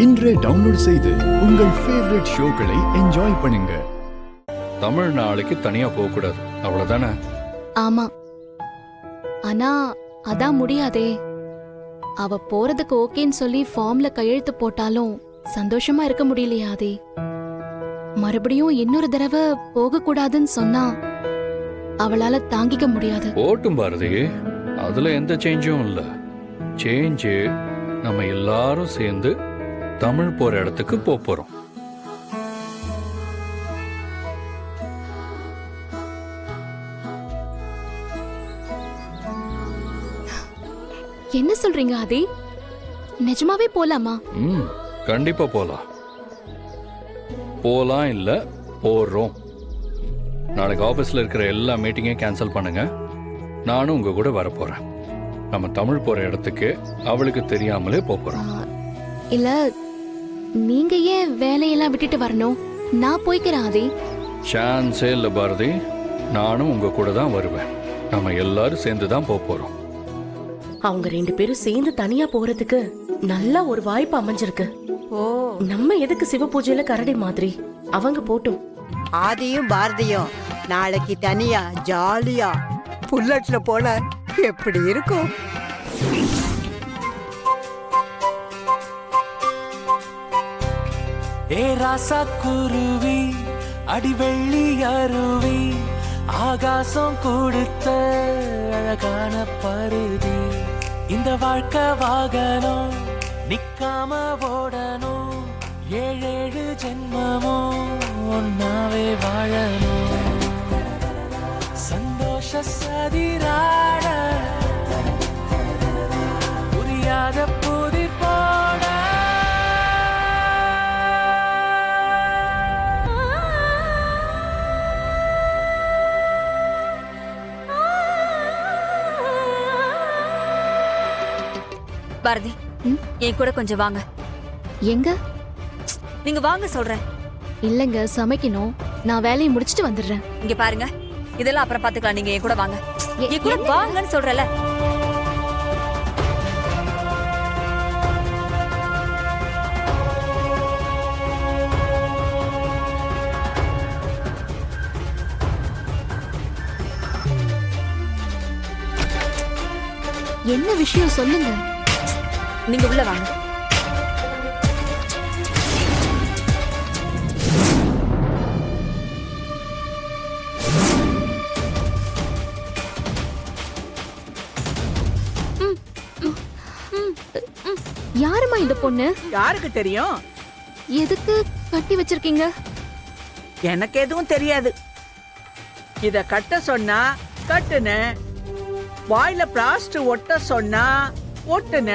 இன்றே டவுன்லோட் செய்து உங்கள் ஃபேவரட் ஷோக்களை என்ஜாய் பண்ணுங்க. தமிழ் நாளைக்கு தனியா போக கூடாது, அவ்வளவுதானே? ஆமா, ஆனா அதான் முடியாதே. அவ போறதுக்கு ஓகேன்னு சொல்லி ஃபார்ம்ல கையெழுத்து போட்டாலும் சந்தோஷமா இருக்க முடியலையா? அதே மறுபடியும் இன்னொரு தடவை போக கூடாதுன்னு சொன்னா அவளால தாங்கிக்க முடியாது. ஓட்டும் பாரதி, அதுல எந்த சேஞ்சும் இல்ல. சேஞ்சு நம்ம எல்லாரும் சேர்ந்து தமிழ் போற இடத்துக்கு போறோம். என்ன சொல்றீங்க ஆதி? நிஜமாவே போலாமா? கண்டிப்பா போலாம். போலாம் இல்ல போறோம். நாளைக்கு ஆபீஸ்ல இருக்கிற எல்லா மீட்டிங்கையும் கேன்சல் பண்ணுங்க. நானும் உங்க கூட வர போறேன். நம்ம தமிழ் போற இடத்துக்கு அவளுக்கு தெரியாமலே போறோம். இல்ல, நீங்க ஏன் வேலையெல்லாம் விட்டுட்டு வரணும்? நான் போய்க்கிறேன் ஆதி. சான்ஸே இல்ல பாரதி, நானும் உங்க கூட தான் வருவேன். நம்ம எல்லாரும் சேர்ந்து தான் போறோம். அவங்க ரெண்டு பேரும் சேர்ந்து தனியா போறதுக்கு நல்ல ஒரு வாய்ப்பு அமைஞ்சிருக்கு. ஓ, நம்ம எதுக்கு சிவ பூஜையில கரடி மாதிரி? அவங்க போட்டும். ஆதியும் பாரதியும் நாளைக்கு தனியா ஜாலியா புல்லட்ல போல எப்படி இருக்கும்? ஏ ராசா குருவி, அடிவெள்ளி அருவி, ஆகாசம் கொடுத்த அழகான பருதி, இந்த வாழ்க்கை வாகனம் நிக்காம ஓடணும், ஏழேழு ஜென்மமோ ஒன்னாவே வாழணும், சந்தோஷ சதிராட புரியாத புதி போட. பாரதி, என் கூட கொஞ்சம் வாங்க. எங்க? நீங்க வாங்க சொல்றேன். இல்லங்க, சமைக்கணும். நான் வேலையை முடிச்சிட்டு வந்துடுறேன். இங்க பாருங்க, இதெல்லாம் அப்புறம் பாத்துக்கலாம். நீங்க என் கூட வாங்க. என் கூட வாங்கன்னு சொல்றல. என்ன விஷயம் சொல்லுங்க. நீங்க உள்ள வாங்க. யாருமா இந்த பொண்ணு? யாருக்கு தெரியும்? எதுக்கு கட்டி வச்சிருக்கீங்க? எனக்கு எதுவும் தெரியாது. இத கட்ட சொன்னா கட்டுன, வாயில பிளாஸ்டர் ஒட்ட சொன்னா ஒட்டுன.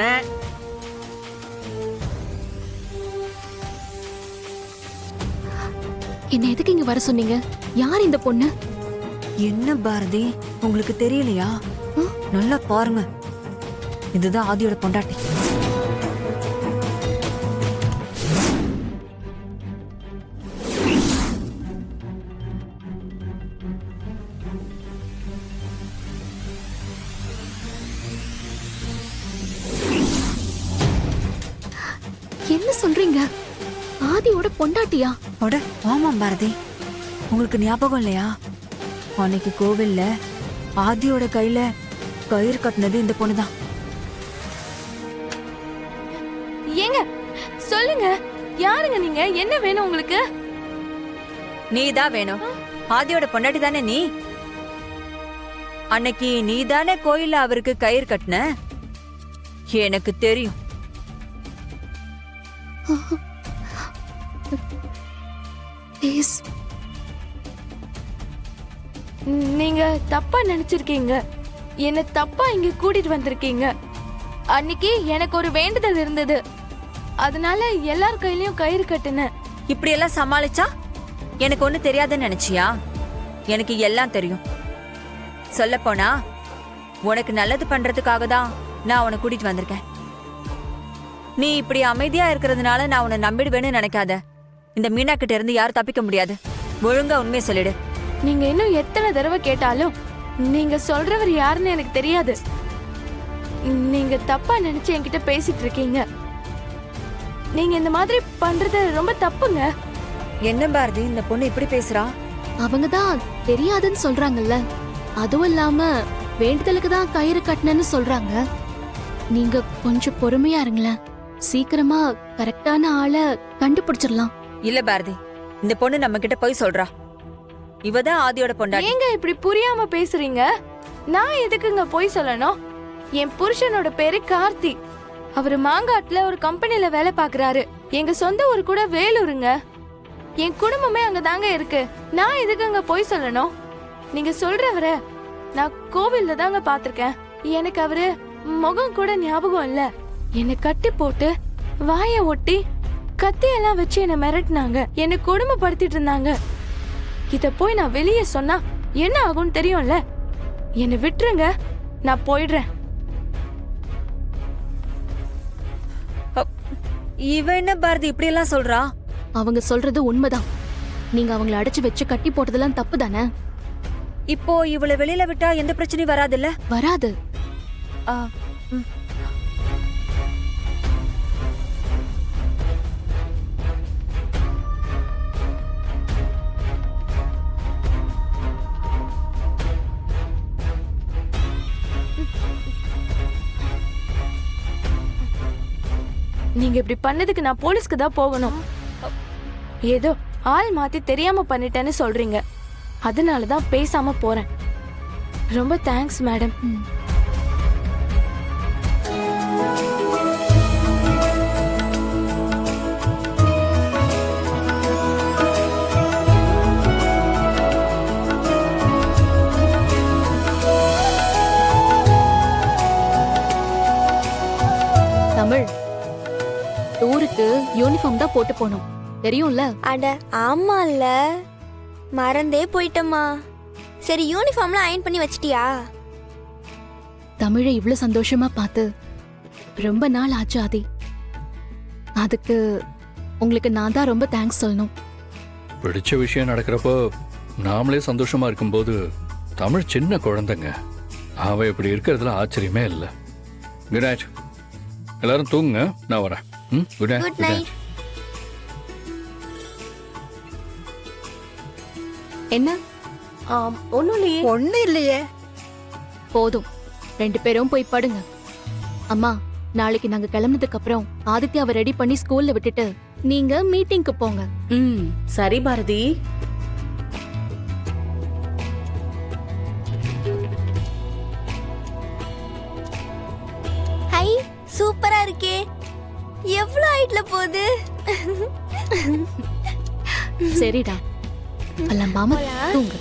என்ன எதுக்கு இங்க வர சொன்னீங்க? யார் இந்த பொண்ணு? என்ன பாரதி, உங்களுக்கு தெரியலையா? நல்லா பாருங்க, இதுதான் ஆதியோட பொண்டாட்டி. என்ன சொல்றீங்க? ஆதியோட பொண்டாட்டியா? அட ஆமாம் பாரதி, உங்களுக்கு ஞாபகம் இல்லையா? அன்னைக்கு கோவில்ல ஆதியோட கையில கயிறு கட்டினது இந்த பொண்ணுதான். ஏங்க சொல்லுங்க, யாருங்க நீங்க? என்ன வேணும் உங்களுக்கு? நீதான் வேணும். ஆதியோட பொண்டாட்டி தானே நீ? அன்னைக்கு நீ தானே கோயில்ல அவருக்கு கயிறு கட்டின? எனக்கு தெரியும். நீங்க தப்பா நினைச்சிருக்கீங்க. என்ன தப்பா இங்க கூட்டிட்டு வந்திருக்கீங்க. அன்னைக்கு எனக்கு ஒரு வேண்டுதல் இருந்தது, அதனால எல்லார் கையிலயும் கயிறு கட்டுனேன். இப்படி எல்லாம் சமாளிச்சா எனக்கு ஒண்ணு தெரியாதுன்னு நினைச்சியா? எனக்கு எல்லாம் தெரியும். சொல்ல போனா உனக்கு நல்லது பண்றதுக்காக தான் நான் உன்னை கூட்டிட்டு வந்திருக்கேன். நீ இப்படி அமைதியா இருக்கிறதுனால நான் உன்னை நம்பிடுவேன்னு நினைக்காத. இந்த மீனா கிட்ட இருந்து யாரும் தப்பிக்க முடியாது. ஒழுங்கா உண்மையை சொல்லிடு. நீங்க இன்னும் எத்தனை தடவை கேட்டாலும் நீங்க சொல்றவர் யாருன்னு எனக்கு தெரியாது. நீங்க தப்பா நினைச்சு என்கிட்ட பேசிட்டு இருக்கீங்க. நீங்க இந்த மாதிரி பண்றது ரொம்ப தப்புங்க. என்ன பாரதி இந்த பொண்ணு இப்படி பேசுறா? அவங்க தான் தெரியாதுன்னு சொல்றாங்கல்ல. அதுவும் இல்லாம வேண்டுதலுக்கு தான் கயிறு கட்டினேன்னு சொல்றாங்க. நீங்க கொஞ்சம் பொறுமையா இருங்களேன். சீக்கிரமா கரெக்டான ஆளை கண்டுபிடிச்சிடலாம். இல்ல பாரதி, இந்த பொண்ணு நம்ம கிட்ட போய் சொல்றா. இவதான் ஆதியோட பொண்டாட்டி. ஏங்க இப்படி புரியாம பேசுறீங்க? நான் எதுக்குங்க போய் சொல்லணும்? என் புருஷனோட பேரு கார்த்தி. அவரு மாங்காட்டுல ஒரு கம்பெனில வேலை பாக்குறாரு. எங்க சொந்த ஊர் கூட வேலூருங்க. என் குடும்பமே அங்கதாங்க இருக்கு. நான் எதுக்குங்க போய் சொல்லணும்? நீங்க சொல்றவர நான் கோவில்ல தாங்க பாத்திருக்கேன். எனக்கு அவரு முகம் கூட ஞாபகம் இல்ல. என்னை கட்டி போட்டு வாய ஒட்டி கத்தியெல்லாம் வச்சு என்ன மிரட்டினாங்க. என்னை கொடுமைப்படுத்திட்டு இருந்தாங்க. இத போய் நான் வெளியே சொன்னா என்ன ஆகும்னு தெரியும்ல. என்னை விட்டுருங்க, நான் போயிடுறேன். இவ என்ன பாரதி இப்படி எல்லாம் சொல்றா? அவங்க சொல்றது உண்மைதான். நீங்க அவங்கள அடைச்சு வச்சு கட்டி போட்டதெல்லாம் தப்பு தானே? இப்போ இவளை வெளியில விட்டா எந்த பிரச்சனையும் வராதுல்ல? வராது. ஆ, ம். நீங்க இப்படி பண்ணதுக்கு நான் போலீஸ்க்கு தான் போகணும். ஏதோ ஆள் மாத்தி தெரியாம பண்ணிட்டேன்னு சொல்றீங்க. அதனாலதான் பேசாம போறேன். ரொம்ப தேங்க்ஸ் மேடம். தமிழ், டூருக்கு யூனிஃபார்ம் தான் போட்டு போகணும், தெரியும்ல? அட ஆமால்ல, மறந்தே போயிட்டம்மா. சரி, யூனிஃபார்ம்லாம் அயர்ன் பண்ணி வச்சிட்டியா? தமிழை இவ்ளோ சந்தோஷமா பார்த்து ரொம்ப நாள் ஆச்சு ஆதி. அதுக்கு உங்களுக்கு நான் தான் ரொம்ப தேங்க்ஸ் சொல்லணும். பிடிச்ச விஷயம் நடக்கிறப்போ நாமளே சந்தோஷமா இருக்கும்போது தமிழ் சின்ன குழந்தைங்க. அவ இப்படி இருக்கிறதுல ஆச்சரியமே இல்லை. Good night. எல்லாரும் தூங்குங்க, நான் வரேன். Good night. Good night. என்ன? ஒண்ணும் இல்லையே. ஒண்ணு இல்லையே. போதும், 2 பேரும் போய் படுங்க. அம்மா, நாளைக்கு நாங்க கிளம்புனதுக்கு அப்புறம் ஆதித்யாவை ரெடி பண்ணி ஸ்கூல்ல விட்டுட்டு நீங்க மீட்டிங்க்கு போங்க. சரி பாரதி. ஹை, சூப்பரா இருக்கே. எவ்வளவு ஹைட்ல போகுது. சரிடா, எல்லாம் மாமா தூங்க.